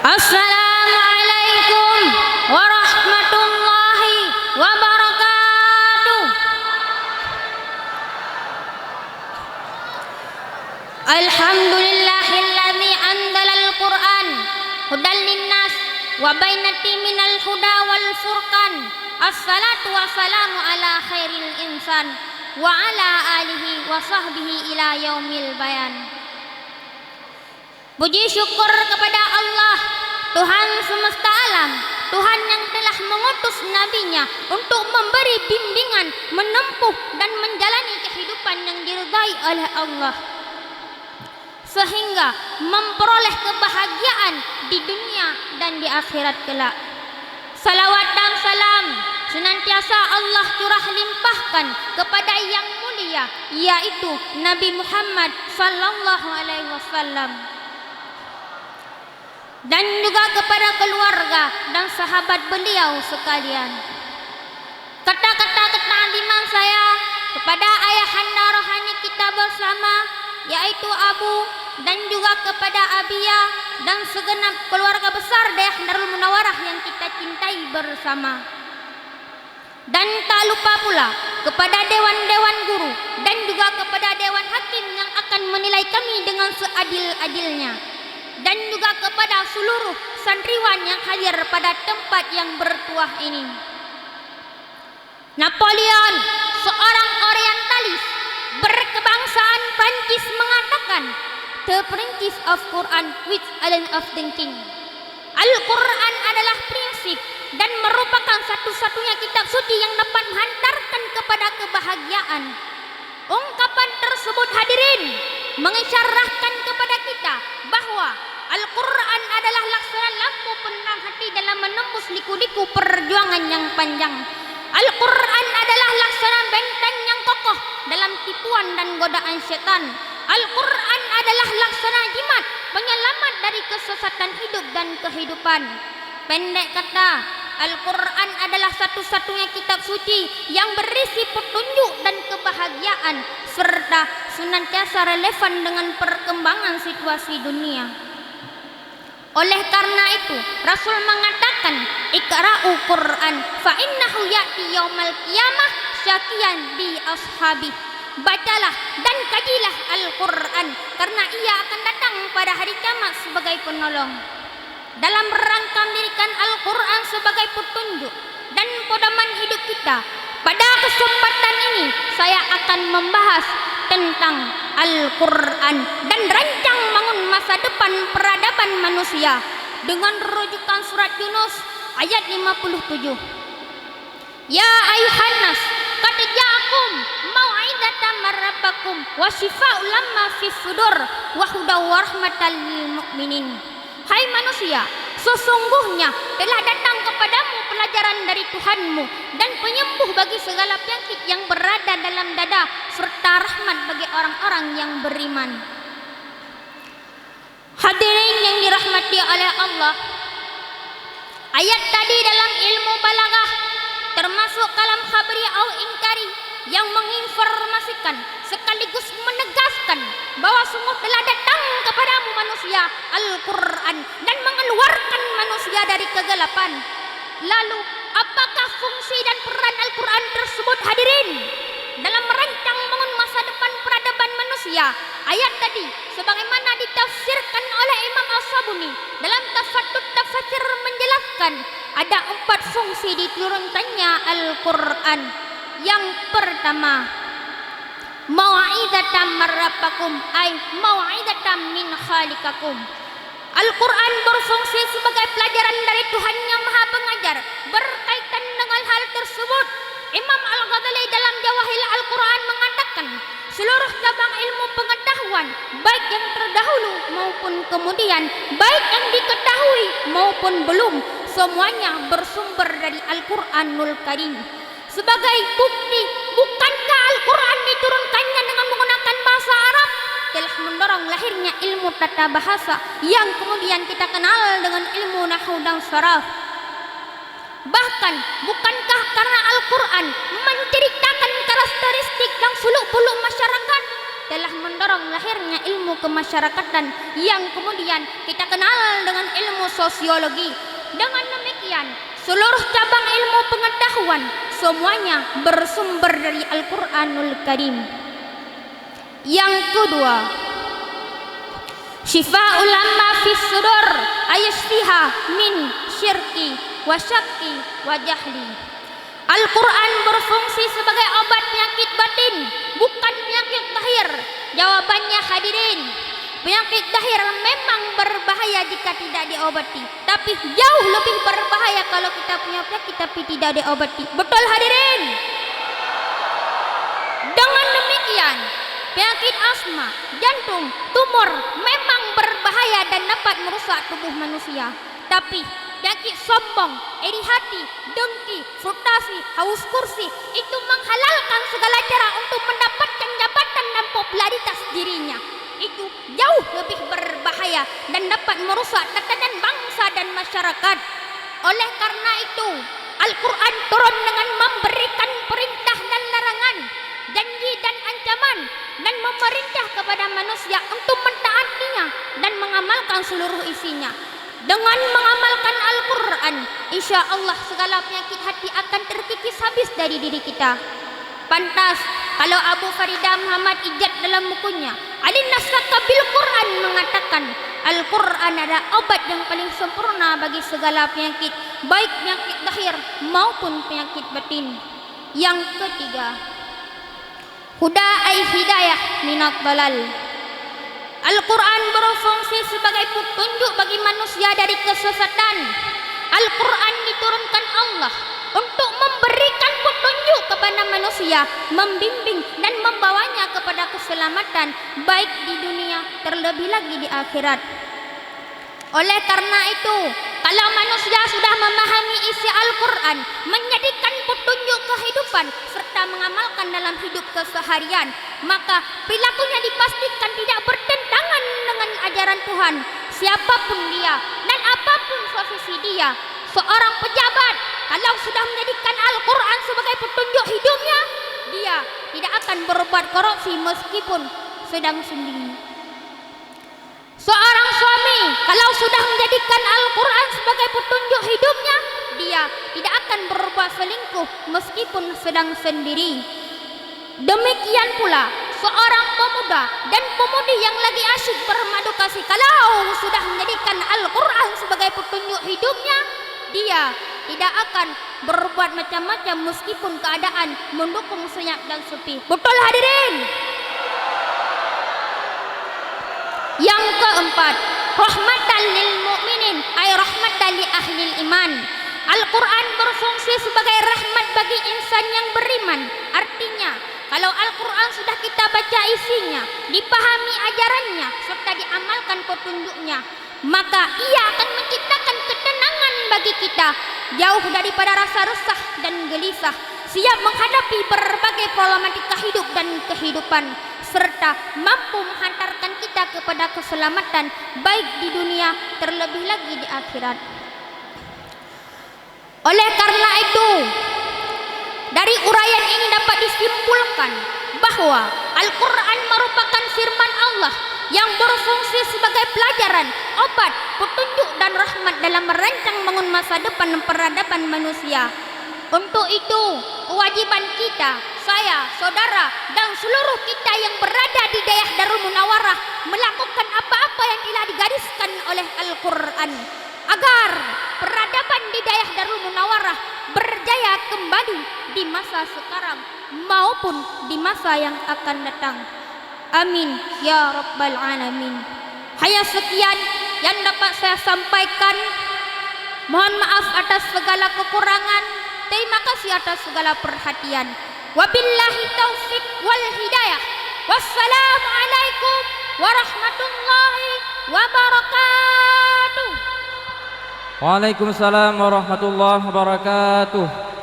Assalamualaikum warahmatullahi wabarakatuh. Alhamdulillahilladzi anzalal Qur'an hudan linnas wa bainati minal huda wal furqan. Assalatu wassalamu ala khairil insan wa ala alihi wa sahbihi ila yaumil bayan. Puji syukur kepada Allah, Tuhan semesta alam, Tuhan yang telah mengutus nabinya untuk memberi bimbingan, menempuh dan menjalani kehidupan yang diridai oleh Allah, sehingga memperoleh kebahagiaan di dunia dan di akhirat kelak. Salawat dan salam senantiasa Allah curah limpahkan kepada yang mulia, yaitu Nabi Muhammad sallallahu alaihi wasallam, dan juga kepada keluarga dan sahabat beliau sekalian. Kata-kata keta'ziman saya kepada ayahanda rohani kita bersama, yaitu Abu, dan juga kepada Abia dan segenap keluarga besar Dayah Darul Munawarah yang kita cintai bersama. Dan tak lupa pula kepada dewan-dewan guru dan juga kepada dewan hakim yang akan menilai kami dengan seadil-adilnya, dan juga kepada seluruh santriwan yang hadir pada tempat yang bertuah ini. Napoleon, seorang orientalis berkebangsaan Prancis, mengatakan, "The principle of Quran which Allen of thinking." Al-Quran adalah prinsip dan merupakan satu-satunya kitab suci yang dapat menghantarkan kepada kebahagiaan. Ungkapan tersebut, hadirin, mengisyaratkan kepada kita bahwa Al-Quran adalah laksana lampu penerang hati dalam menembus liku-liku perjuangan yang panjang. Al-Quran adalah laksana benteng yang kokoh dalam tipuan dan godaan setan. Al-Quran adalah laksana jimat penyelamat dari kesesatan hidup dan kehidupan. Pendek kata, Al-Quran adalah satu-satunya kitab suci yang berisi petunjuk dan kebahagiaan serta senantiasa relevan dengan perkembangan situasi dunia. Oleh karena itu, Rasul mengatakan, "Iqra'u Qur'an fa innahu ya'ti yaumal qiyamah syakiyan bi ashabi." Bacalah dan kajilah Al-Quran karena ia akan datang pada hari kiamat sebagai penolong. Dalam rangka mendirikan Al-Quran sebagai petunjuk dan pedoman hidup kita, pada kesempatan ini saya akan membahas tentang Al-Quran dan rancang bangun masa depan peradaban manusia dengan rujukan surat Yunus ayat 57. Ya ayuhan nas, qad ja'akum mau'izatan min rabbikum wa shifaa'un lamma fis sudur wa hudaw wa rahmatan lil mu'minin. Hai manusia, sesungguhnya telah datang kepadamu pelajaran dari Tuhanmu dan penyembuh bagi segala penyakit yang berada dalam dada serta rahmat bagi orang-orang yang beriman. Hadirin yang dirahmati oleh Allah, ayat tadi dalam ilmu balaghah termasuk kalam khabari au ingkari yang menginformasikan sekaligus menegaskan bahwa sungguh telah datang kepadamu manusia Al-Quran dan mengeluarkan manusia dari kegelapan. Lalu apakah fungsi dan peran Al-Quran tersebut, hadirin, dalam merancang bangun masa depan peradaban manusia? Ayat tadi sebagaimana ditafsirkan oleh Imam As-Sabuni dalam Tafattut Tafsir menjelaskan ada 4 fungsi diturunkannya Al-Quran. Yang pertama, mau'izatan min rabbikum ay mau'izatan min khaliqakum. Al-Quran berfungsi sebagai pelajaran dari Tuhan yang Maha Pengajar. Berkaitan dengan hal tersebut, Imam Al-Ghazali dalam Jawahir Al-Quran mengatakan, seluruh cabang ilmu pengetahuan, baik yang terdahulu maupun kemudian, baik yang diketahui maupun belum, semuanya bersumber dari Al-Quranul Karim. Sebagai bukti, bukankah Al-Quran diturunkannya dengan menggunakan bahasa Arab telah mendorong lahirnya ilmu tata bahasa yang kemudian kita kenal dengan ilmu nahwu dan saraf. Bahkan, bukankah karena Al-Quran menceritakan karakteristik dan suluk-beluk masyarakat mendorong lahirnya ilmu kemasyarakatan yang kemudian kita kenal dengan ilmu sosiologi. Dengan demikian, seluruh cabang ilmu pengetahuan semuanya bersumber dari Al-Qur'anul Karim. Yang kedua, Syifa'ul lamma fis sudur ayashfiha min syirki wa syakki wa jahli. Al-Quran berfungsi sebagai obat penyakit batin, bukan penyakit zahir. Jawabannya hadirin, penyakit zahir memang berbahaya jika tidak diobati, tapi jauh lebih berbahaya kalau kita punya penyakit tapi tidak diobati. Betul hadirin? Dengan demikian, penyakit asma, jantung, tumor memang berbahaya dan dapat merusak tubuh manusia. Tapi penyakit sombong, iri hati, dengki, frustasi, haus kursi itu menghalalkan segala cara untuk mendapatkan jabatan dan popularitas dirinya. Itu jauh lebih berbahaya dan dapat merusak tatanan bangsa dan masyarakat. Oleh karena itu, Al-Quran turun dengan memberikan perintah dan larangan, janji dan ancaman, dan memerintah kepada manusia untuk mentaatinya dan mengamalkan seluruh isinya. Dengan mengamalkan Al-Quran, insya Allah segala penyakit hati akan terkikis habis dari diri kita. Pantas kalau Abu Faridah Muhammad Ijad dalam bukunya Al-Nasaka bil Quran mengatakan, Al-Quran adalah obat yang paling sempurna bagi segala penyakit, baik penyakit zahir maupun penyakit batin. Yang ketiga, huda ay hidayah minat dalal. Al-Quran berfungsi sebagai petunjuk bagi manusia dari kesesatan. Al-Quran diturunkan Allah untuk memberikan petunjuk kepada manusia, membimbing dan membawanya kepada keselamatan, baik di dunia terlebih lagi di akhirat. Oleh karena itu, kalau manusia sudah memahami isi Al-Quran, menjadikan petunjuk kehidupan serta mengamalkan dalam hidup keseharian, maka perilakunya dipastikan tidak bertentangan dengan ajaran Tuhan, siapapun dia dan apapun posisi dia. Seorang pejabat kalau sudah menjadikan Al-Quran sebagai petunjuk hidupnya, dia tidak akan berbuat korupsi meskipun sedang sembunyi. Seorang suami kalau sudah menjadikan Al-Quran sebagai petunjuk hidupnya, dia tidak akan berbuat selingkuh meskipun sedang sendiri. Demikian pula seorang pemuda dan pemudi yang lagi asyik bermadu kasih, kalau sudah menjadikan Al-Quran sebagai petunjuk hidupnya, dia tidak akan berbuat macam-macam meskipun keadaan mendukung senyap dan sepi. Betul hadirin? Yang keempat, rahmatan lil mu'minin ay rahmatan li ahlil iman. Al-Quran berfungsi sebagai rahmat bagi insan yang beriman. Artinya, kalau Al-Quran sudah kita baca isinya, dipahami ajarannya, serta diamalkan petunjuknya, maka ia akan menciptakan ketenangan bagi kita, jauh daripada rasa resah dan gelisah, siap menghadapi berbagai problematika hidup dan kehidupan, serta mampu menghantarkan kita kepada keselamatan baik di dunia terlebih lagi di akhirat. Oleh karena itu, dari uraian ini dapat disimpulkan bahwa Al-Quran merupakan firman Allah yang berfungsi sebagai pelajaran, obat, petunjuk dan rahmat dalam merancang bangun masa depan peradaban manusia. Untuk itu, kewajiban kita, saya, saudara, dan seluruh kita yang berada di daerah Darul Munawarah melakukan apa-apa yang telah digariskan oleh Al-Quran agar peradaban di daerah Darul Munawarah berjaya kembali di masa sekarang maupun di masa yang akan datang. Amin ya rabbal alamin. Hanya sekian yang dapat saya sampaikan. Mohon maaf atas segala kekurangan. Terima kasih atas segala perhatian. Wabillahi taufik wal hidayah. Wassalamualaikum warahmatullahi wabarakatuh. Waalaikumsalam warahmatullahi wabarakatuh.